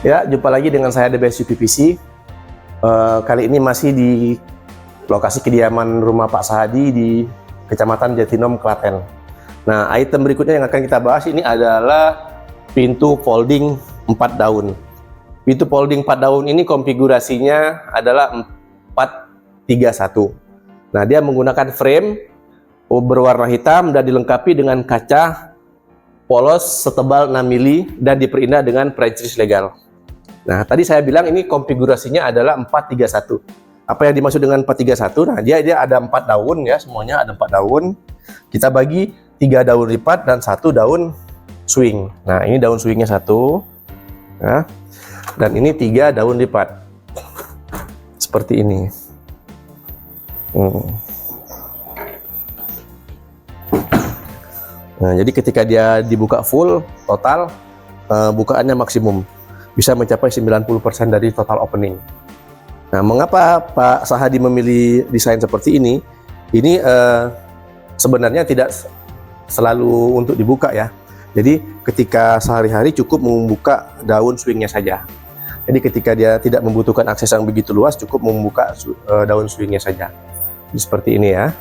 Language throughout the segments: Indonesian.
Ya, jumpa lagi dengan saya The Best UPVC. Kali ini masih di lokasi kediaman rumah Pak Sahadi di Kecamatan Jatinom, Klaten. Nah, item berikutnya yang akan kita bahas ini adalah pintu folding 4 daun. Pintu folding 4 daun ini konfigurasinya adalah 431. Nah, dia menggunakan frame berwarna hitam dan dilengkapi dengan kaca polos setebal 6 mili dan diperindah dengan French legal. Nah, tadi saya bilang ini konfigurasinya adalah 431. Apa yang dimaksud dengan 431? Nah, dia ada 4 daun ya, semuanya ada 4 daun. Kita bagi 3 daun lipat dan 1 daun swing. Nah, ini daun swingnya 1. Nah, dan ini 3 daun lipat. Seperti ini. Nah, jadi ketika dia dibuka full, total bukaannya maksimum. Bisa mencapai 90% dari total opening. Nah, mengapa Pak Sahadi memilih desain seperti ini? Ini sebenarnya tidak selalu untuk dibuka ya. Jadi ketika sehari-hari cukup membuka daun swingnya saja. Jadi ketika dia tidak membutuhkan akses yang begitu luas, cukup membuka daun swingnya saja. Jadi, seperti ini ya.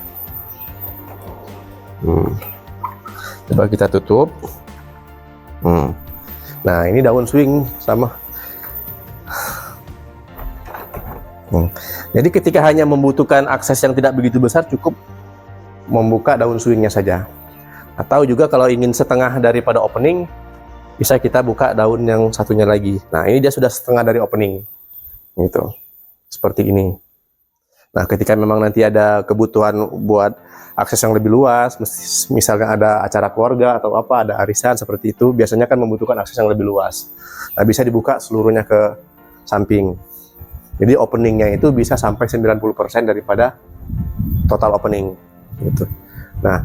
Coba kita tutup. Nah, ini daun swing sama. Jadi ketika hanya membutuhkan akses yang tidak begitu besar, cukup membuka daun swingnya saja. Atau juga kalau ingin setengah daripada opening, bisa kita buka daun yang satunya lagi. Nah, ini dia sudah setengah dari opening. Gitu. Seperti ini. Nah, ketika memang nanti ada kebutuhan buat akses yang lebih luas, misalkan ada acara keluarga atau apa, ada arisan seperti itu, biasanya kan membutuhkan akses yang lebih luas. Nah, bisa dibuka seluruhnya ke samping. Jadi openingnya itu bisa sampai 90% daripada total opening. Gitu. Nah,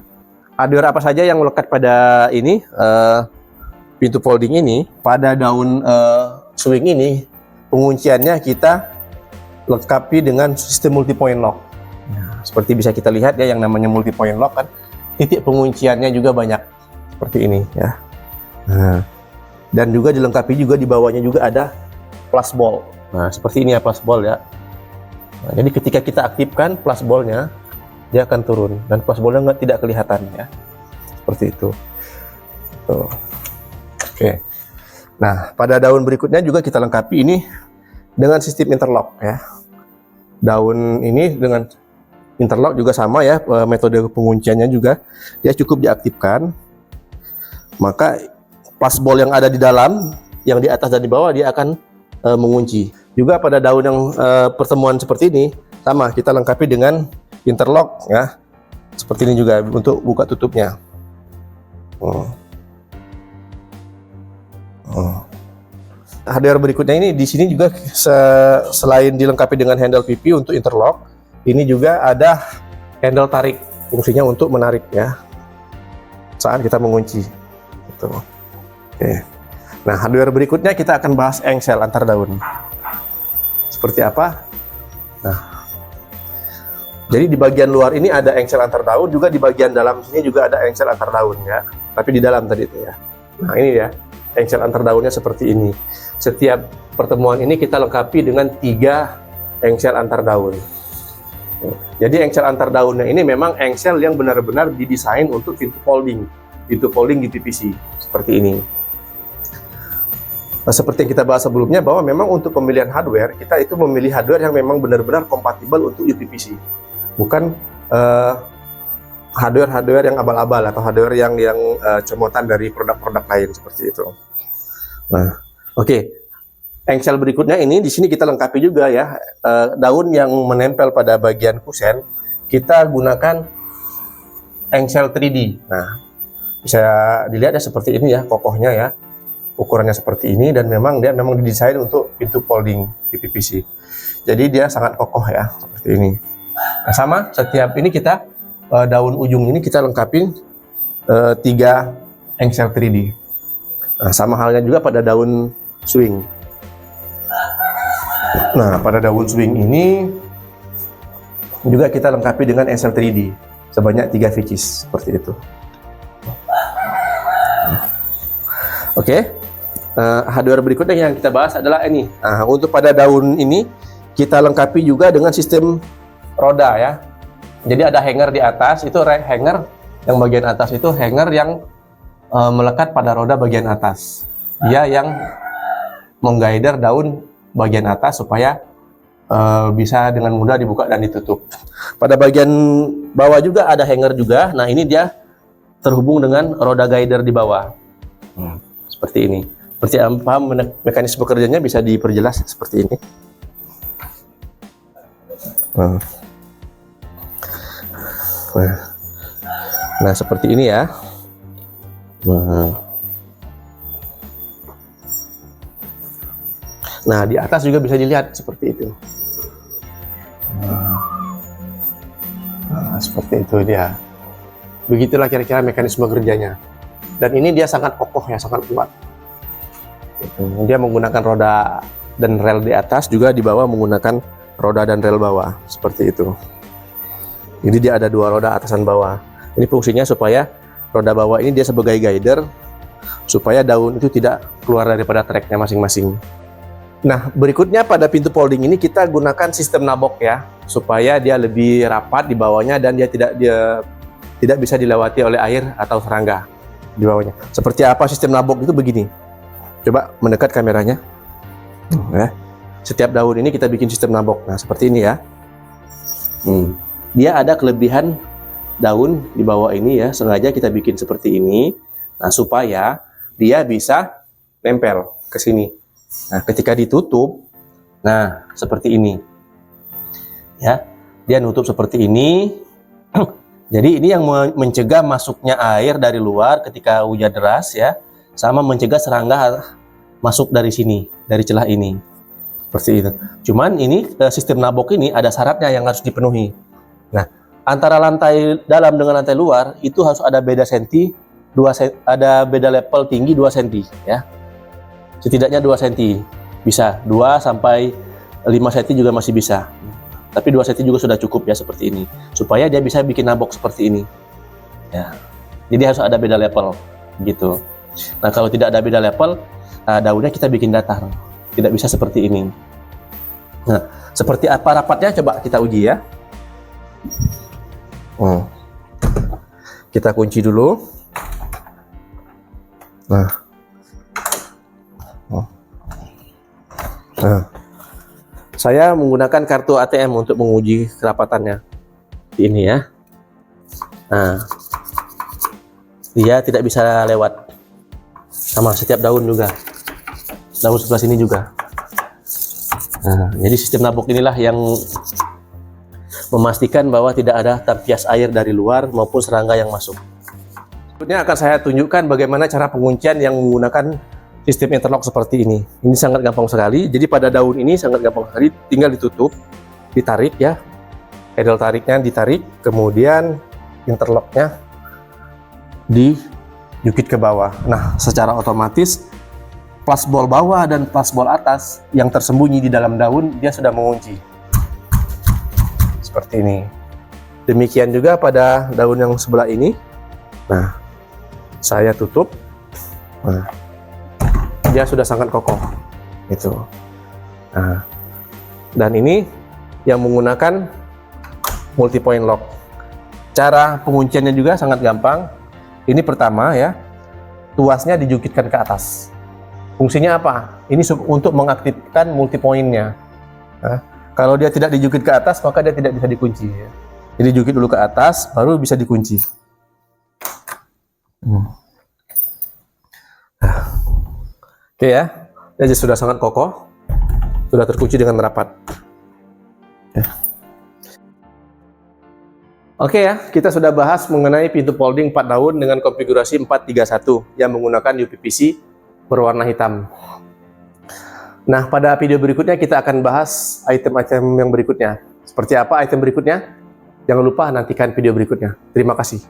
hardware apa saja yang melekat pada ini, pintu folding ini? Pada daun swing ini, pengunciannya kita lengkapi dengan sistem multi point lock. Nah, seperti bisa kita lihat ya, yang namanya multi point lock kan, titik pengunciannya juga banyak seperti ini ya. Nah, dan juga dilengkapi juga di bawahnya juga ada plus ball. Nah, seperti ini ya plus ball ya. Nah, jadi ketika kita aktifkan plus ballnya, dia akan turun dan plus ballnya tidak kelihatan ya. Seperti itu. Tuh. Oke. Nah, pada daun berikutnya juga kita lengkapi ini dengan sistem interlock ya. Daun ini dengan interlock juga sama ya, metode pengunciannya juga dia cukup diaktifkan, maka plus ball yang ada di dalam, yang di atas dan di bawah dia akan mengunci. Juga pada daun yang pertemuan seperti ini sama, kita lengkapi dengan interlock ya, seperti ini juga untuk buka tutupnya. Hardware berikutnya ini di sini juga selain dilengkapi dengan handle PP untuk interlock, ini juga ada handle tarik, fungsinya untuk menarik ya saat kita mengunci. Gitu. Oke. Nah, hardware berikutnya kita akan bahas engsel antar daun. Seperti apa? Nah, jadi di bagian luar ini ada engsel antar daun, juga di bagian dalam sini juga ada engsel antar daun ya. Tapi di dalam tadi itu ya. Nah, ini ya. Engsel antar daunnya seperti ini. Setiap pertemuan ini kita lengkapi dengan 3 engsel antar daun. Jadi engsel antar daunnya ini memang engsel yang benar-benar didesain untuk pintu folding di PVC seperti ini. Nah, seperti yang kita bahas sebelumnya, bahwa memang untuk pemilihan hardware, kita itu memilih hardware yang memang benar-benar kompatibel untuk UPVC, bukan hardware yang abal-abal atau hardware yang comotan dari produk-produk lain seperti itu. Nah, oke. Engsel berikutnya ini di sini kita lengkapi juga ya, daun yang menempel pada bagian kusen, kita gunakan engsel 3D. Nah, bisa dilihat ya seperti ini ya, kokohnya ya. Ukurannya seperti ini, dan memang dia didesain untuk pintu folding di PVC. Jadi dia sangat kokoh ya, seperti ini. Nah, sama setiap ini kita daun ujung ini kita lengkapi 3 engsel 3D. Nah, sama halnya juga pada daun swing. Nah, pada daun swing ini juga kita lengkapi dengan engsel 3D sebanyak 3 pieces seperti itu. Oke. hardware berikutnya yang kita bahas adalah ini. Nah, untuk pada daun ini kita lengkapi juga dengan sistem roda ya. Jadi ada hanger di atas, itu hanger yang bagian atas itu hanger yang melekat pada roda bagian atas. Dia yang mengguider daun bagian atas supaya bisa dengan mudah dibuka dan ditutup. Pada bagian bawah juga ada hanger juga. Nah, ini dia terhubung dengan roda guider di bawah. Seperti ini. Seperti apa mekanisme kerjanya bisa diperjelas seperti ini. Nah, seperti ini ya. Nah, di atas juga bisa dilihat seperti itu. Nah, seperti itu dia. Begitulah kira-kira mekanisme kerjanya. Dan ini dia sangat kokoh ya, sangat kuat. Dia menggunakan roda dan rel di atas, juga di bawah menggunakan roda dan rel bawah. Seperti itu. Jadi dia ada dua roda atas dan bawah. Ini fungsinya supaya roda bawah ini dia sebagai guider, supaya daun itu tidak keluar daripada tracknya masing-masing. Nah, berikutnya pada pintu folding ini kita gunakan sistem nabok ya, supaya dia lebih rapat di bawahnya dan dia tidak bisa dilewati oleh air atau serangga di bawahnya. Seperti apa sistem nabok itu begini. Coba mendekat kameranya. Setiap daun ini kita bikin sistem nabok. Nah, seperti ini ya. Dia ada kelebihan daun di bawah ini ya, sengaja kita bikin seperti ini. Nah, supaya dia bisa nempel ke sini. Nah, ketika ditutup, nah seperti ini, ya, dia nutup seperti ini. Jadi ini yang mencegah masuknya air dari luar ketika hujan deras ya, sama mencegah serangga masuk dari sini, dari celah ini, seperti itu. Cuman ini sistem nabok ini ada syaratnya yang harus dipenuhi. Nah, antara lantai dalam dengan lantai luar itu harus ada beda ada beda level tinggi 2 cm ya. Setidaknya 2 cm, bisa 2 sampai 5 cm juga masih bisa. Tapi 2 cm juga sudah cukup ya, seperti ini. Supaya dia bisa bikin nabok seperti ini. Ya. Jadi harus ada beda level gitu. Nah, kalau tidak ada beda level, daunnya kita bikin datar. Tidak bisa seperti ini. Nah, seperti apa rapatnya coba kita uji ya. Kita kunci dulu. Nah, saya menggunakan kartu ATM untuk menguji kerapatannya. Ini ya. Nah, dia tidak bisa lewat. Sama setiap daun juga. Daun sebelah sini juga. Nah, jadi sistem nabok inilah yang memastikan bahwa tidak ada tampias air dari luar maupun serangga yang masuk. Berikutnya akan saya tunjukkan bagaimana cara penguncian yang menggunakan sistem interlock seperti ini. Ini sangat gampang sekali. Jadi pada daun ini sangat gampang sekali, tinggal ditutup, ditarik ya. Pedal tariknya ditarik, kemudian interlocknya dijukit ke bawah. Nah, secara otomatis plasbol bawah dan plasbol atas yang tersembunyi di dalam daun dia sudah mengunci. Seperti ini. Demikian juga pada daun yang sebelah ini. Nah, saya tutup. Nah, dia sudah sangat kokoh itu. Nah, dan ini yang menggunakan multi point lock. Cara pengunciannya juga sangat gampang. Ini pertama ya, tuasnya dijukitkan ke atas. Fungsinya apa? Ini untuk mengaktifkan multi point-nya. Nah, kalau dia tidak dijukit ke atas, maka dia tidak bisa dikunci ya. Jadi jukit dulu ke atas, baru bisa dikunci. Oke ya, dia sudah sangat kokoh, sudah terkunci dengan rapat. Oke ya, kita sudah bahas mengenai pintu folding 4 daun dengan konfigurasi 431 yang menggunakan UPVC berwarna hitam. Nah, pada video berikutnya kita akan bahas item-item yang berikutnya. Seperti apa item berikutnya? Jangan lupa nantikan video berikutnya. Terima kasih.